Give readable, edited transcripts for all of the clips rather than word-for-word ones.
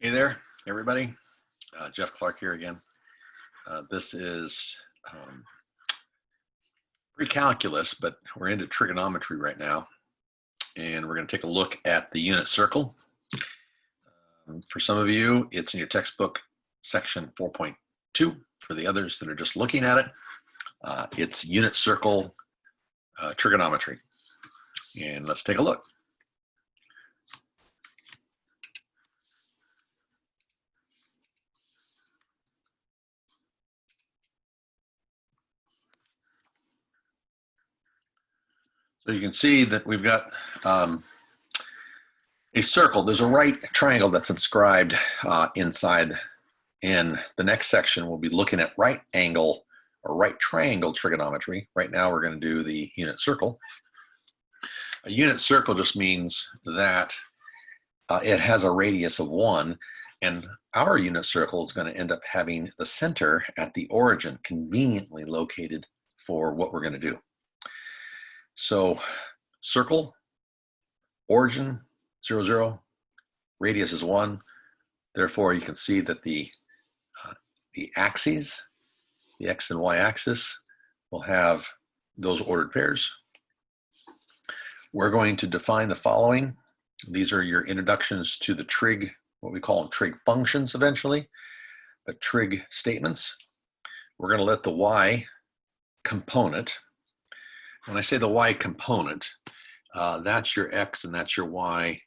Hey there, everybody. Jeff Clark here again. This is pre-calculus, but we're into trigonometry right now. And we're going to take a look at the unit circle. For some of you, it's in your textbook, section 4.2. For the others that are just looking at it, it's unit circle trigonometry. And let's take a look. So you can see that we've got a circle. There's a right triangle that's inscribed inside. In the next section, we'll be looking at right angle or right triangle trigonometry. Right now, we're going to do the unit circle. A unit circle just means that it has a radius of 1, and our unit circle is going to end up having the center at the origin, conveniently located for what we're going to do. So circle, origin, 0, 0, radius is 1. Therefore, you can see that the axes, the x and y axis, will have those ordered pairs. We're going to define the following. These are your introductions to the trig, what we call trig functions eventually, but trig statements. We're going to let the y component. When I say the y component, that's your x and that's your y,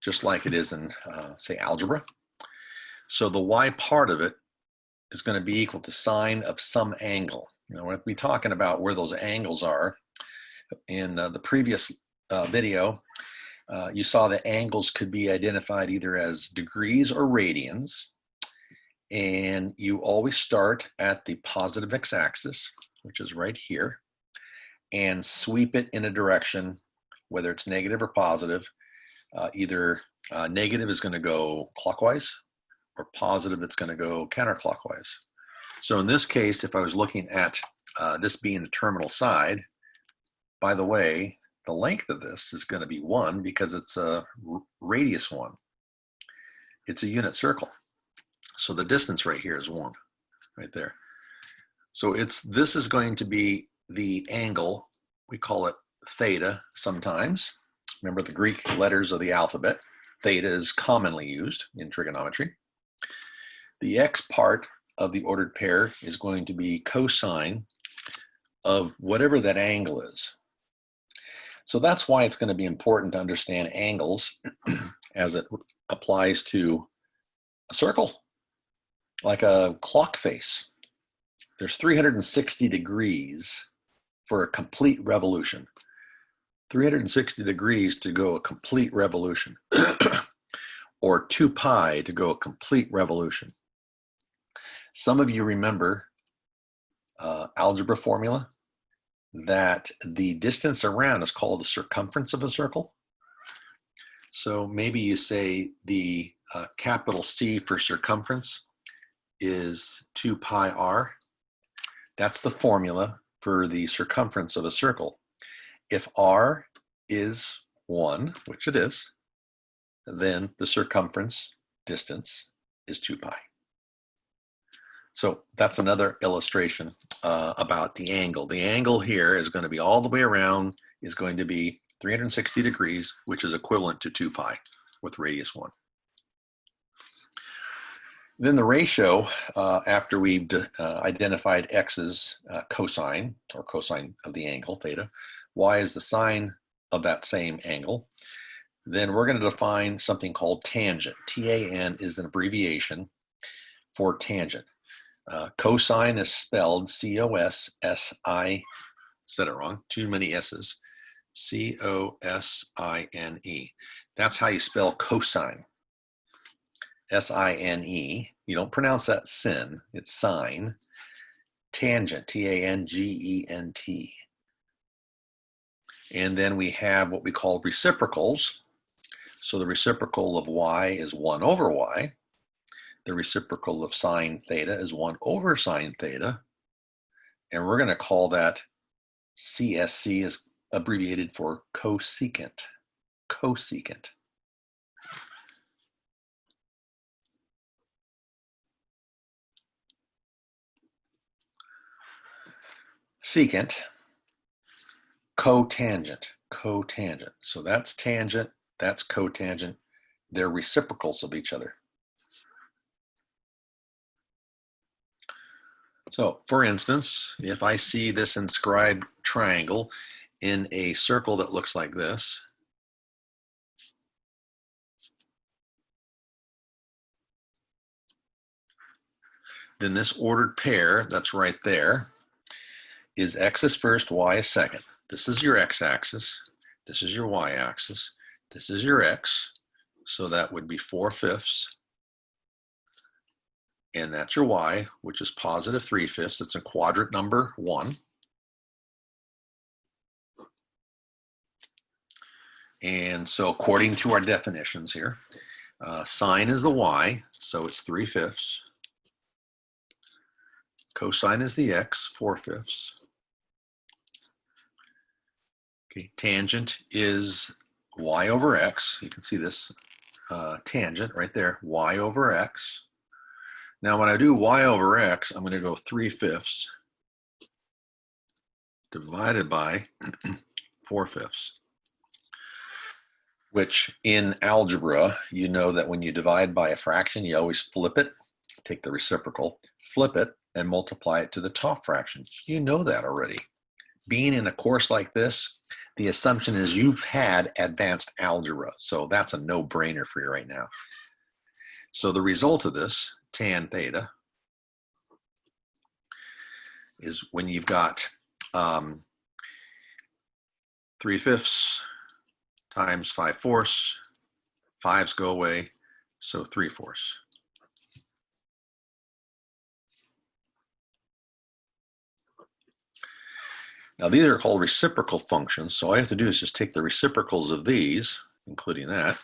just like it is in, say, algebra. So the y part of it is going to be equal to sine of some angle. We're going to be talking about where those angles are. In the previous video, you saw that angles could be identified either as degrees or radians. And you always start at the positive x-axis, which is right here, and sweep it in a direction, whether it's negative or positive. Either negative is going to go clockwise, or positive, it's going to go counterclockwise. So in this case, if I was looking at this being the terminal side, by the way, the length of this is going to be 1 because it's a radius 1. It's a unit circle. So the distance right here is 1, right there. So this is going to be the angle. We call it theta sometimes. Remember the Greek letters of the alphabet. Theta is commonly used in trigonometry. The x part of the ordered pair is going to be cosine of whatever that angle is. So that's why it's going to be important to understand angles as it applies to a circle, like a clock face. There's 360 degrees for a complete revolution. 360 degrees to go a complete revolution, or 2 pi to go a complete revolution. Some of you remember algebra formula, that the distance around is called the circumference of a circle. So maybe you say the capital C for circumference is 2 pi r. That's the formula for the circumference of a circle. If r is 1, which it is, then the circumference distance is 2 pi. So that's another illustration about the angle. The angle here is going to be all the way around, is going to be 360 degrees, which is equivalent to 2 pi with radius 1. Then the ratio, after we've identified x's cosine, or cosine of the angle, theta, y is the sine of that same angle. Then we're going to define something called tangent. TAN is an abbreviation for tangent. Cosine is spelled C-O-S-S-I, said it wrong, too many S's, C-O-S-I-N-E. That's how you spell cosine, S-I-N-E. You don't pronounce that sin, it's sine. Tangent, T-A-N-G-E-N-T. And then we have what we call reciprocals. So the reciprocal of y is 1 over y. The reciprocal of sine theta is 1 over sine theta. And we're going to call that CSC, is abbreviated for cosecant. Cosecant. secant, cotangent, cotangent. So that's tangent, that's cotangent. They're reciprocals of each other. So for instance, if I see this inscribed triangle in a circle that looks like this, then this ordered pair that's right there is x is first, y is second. This is your x-axis, this is your y-axis, this is your x, so that would be 4/5, and that's your y, which is positive 3/5. It's a quadrant number 1. And so according to our definitions here, sine is the y, so it's 3/5. Cosine is the x, 4/5. Okay, tangent is y over x. You can see this tangent right there, y over x. Now when I do y over x, I'm going to go 3/5 divided by 4/5. Which in algebra, you know that when you divide by a fraction, you always flip it, take the reciprocal, flip it, and multiply it to the top fraction. You know that already. Being in a course like this, the assumption is you've had advanced algebra. So that's a no-brainer for you right now. So the result of this, tan theta, is when you've got 3/5 times 5/4, 5s go away, so 3/4. Now these are called reciprocal functions, so all I have to do is just take the reciprocals of these, including that,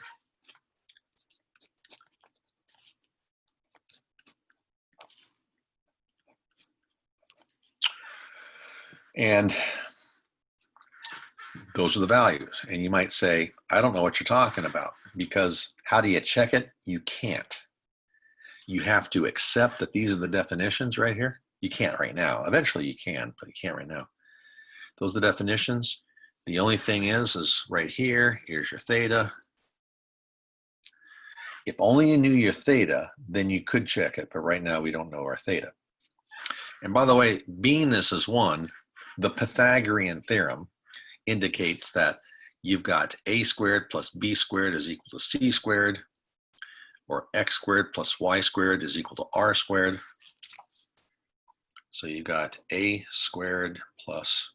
and those are the values. And you might say, I don't know what you're talking about, because how do you check it? You can't. You have to accept that these are the definitions right here. You can't right now. Eventually you can, but you can't right now. Those are the definitions. The only thing is right here, here's your theta. If only you knew your theta, then you could check it, but right now we don't know our theta. And by the way, being this is 1, the Pythagorean theorem indicates that you've got a squared plus b squared is equal to c squared, or x squared plus y squared is equal to r squared. So you've got a squared plus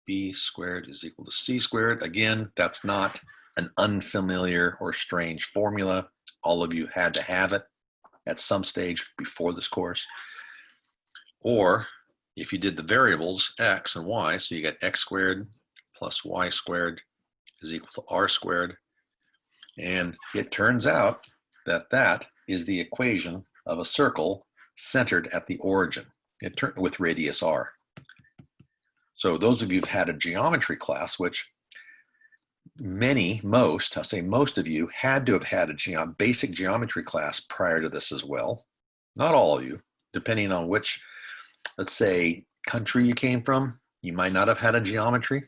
b squared is equal to c squared. Again, that's not an unfamiliar or strange formula. All of you had to have it at some stage before this course. Or if you did the variables x and y, so you got x squared plus y squared is equal to r squared. And it turns out that that is the equation of a circle centered at the origin with radius r. So those of you who've had a geometry class, which most of you had to have had a basic geometry class prior to this as well. Not all of you, depending on which, let's say, country you came from, you might not have had a geometry.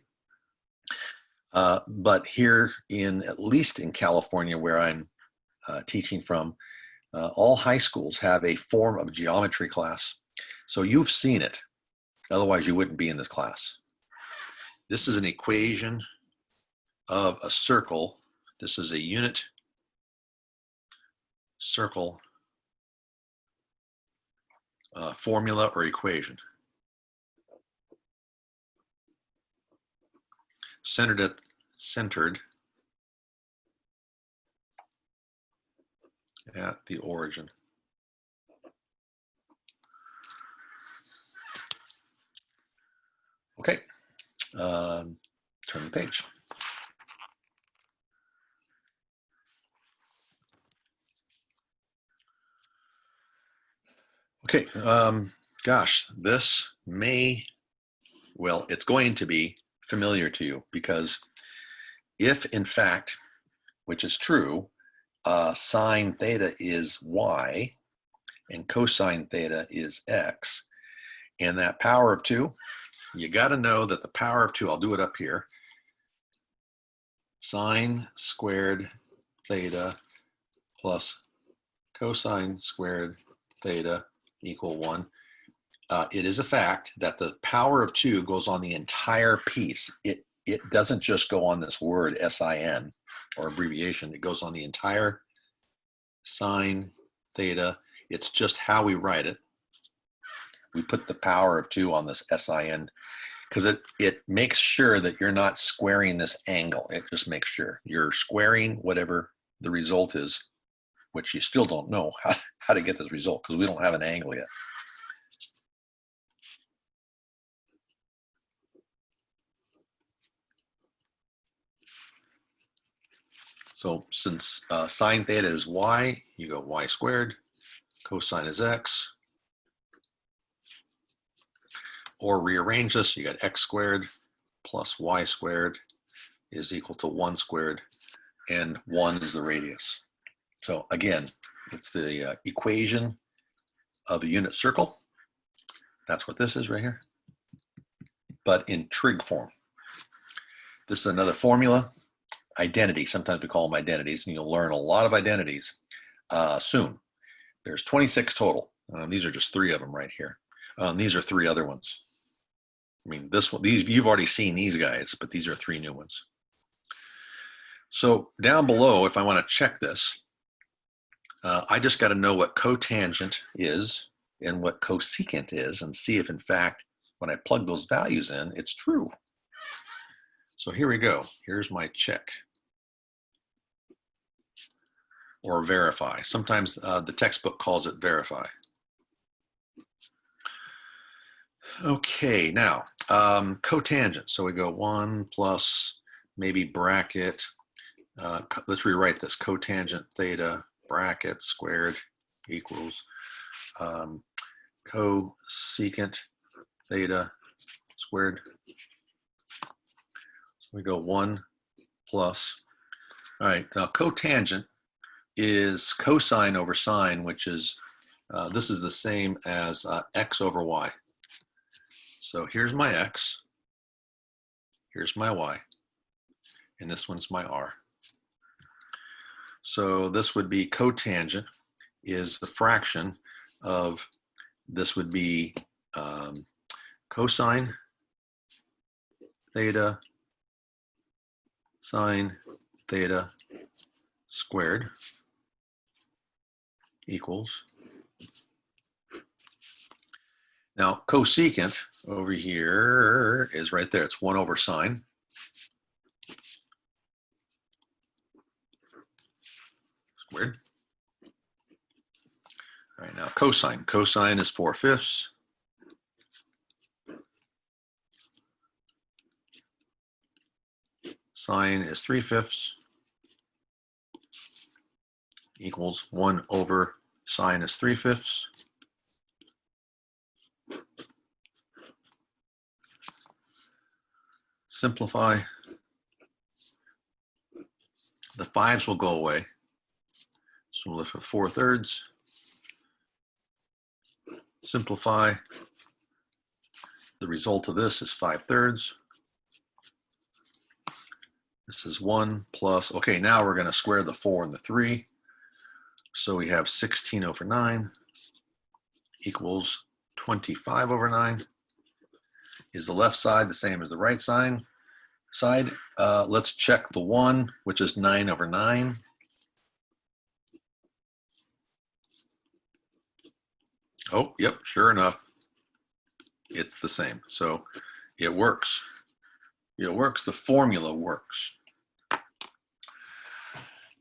But here at least in California, where I'm teaching from, all high schools have a form of geometry class. So you've seen it. Otherwise, you wouldn't be in this class. This is an equation of a circle. This is a unit circle formula or equation. Centered at the origin. Okay, turn the page. Okay, gosh, this it's going to be familiar to you, because if in fact, which is true, sine theta is y and cosine theta is x, and that power of 2 you got to know that the power of 2, I'll do it up here, sine squared theta plus cosine squared theta equal 1. It is a fact that the power of 2 goes on the entire piece. It doesn't just go on this word sin or abbreviation. It goes on the entire sine theta. It's just how we write it. We put the power of 2 on this sin because it makes sure that you're not squaring this angle. It just makes sure you're squaring whatever the result is, which you still don't know how to get this result because we don't have an angle yet. So since sine theta is y, you go y squared, cosine is x, or rearrange this, you got x squared plus y squared is equal to 1 squared, and 1 is the radius. So again, it's the equation of a unit circle. That's what this is right here, but in trig form. This is another formula. Identity, sometimes we call them identities, and you'll learn a lot of identities soon. There's 26 total. These are just 3 of them right here. These are 3 other ones. I mean, this one, these you've already seen these guys, but these are 3 new ones. So down below, if I want to check this, I just got to know what cotangent is and what cosecant is, and see if in fact when I plug those values in, it's true. So here we go. Here's my check or verify. Sometimes the textbook calls it verify. Okay, now cotangent. So we go 1 plus maybe bracket. Let's rewrite this. Cotangent theta bracket squared equals cosecant theta squared. We go 1 plus, all right, now cotangent is cosine over sine, which is, this is the same as x over y. So here's my x, here's my y, and this one's my r. So this would be cotangent is the fraction of, this would be cosine theta sine theta squared equals. Now cosecant over here is right there. It's 1 over sine. Squared. All right, now cosine. Cosine is 4/5. Sine is 3/5 equals 1 over sine is 3/5. Simplify. The 5s will go away. So we're left with 4/3. Simplify. The result of this is 5/3. This is 1 plus, okay, now we're going to square the 4 and the 3. So we have 16 over 9 equals 25 over 9. Is the left side the same as the right side? Let's check the 1, which is 9 over 9. Oh, yep, sure enough, it's the same. So it works. It works, the formula works.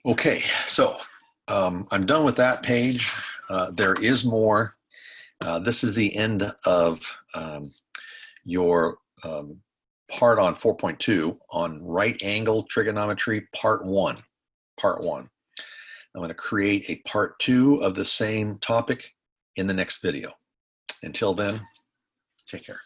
Okay, so I'm done with that page. There is more. This is the end of your part on 4.2 on right angle trigonometry, part 1. I'm going to create a part 2 of the same topic in the next video. Until then, take care.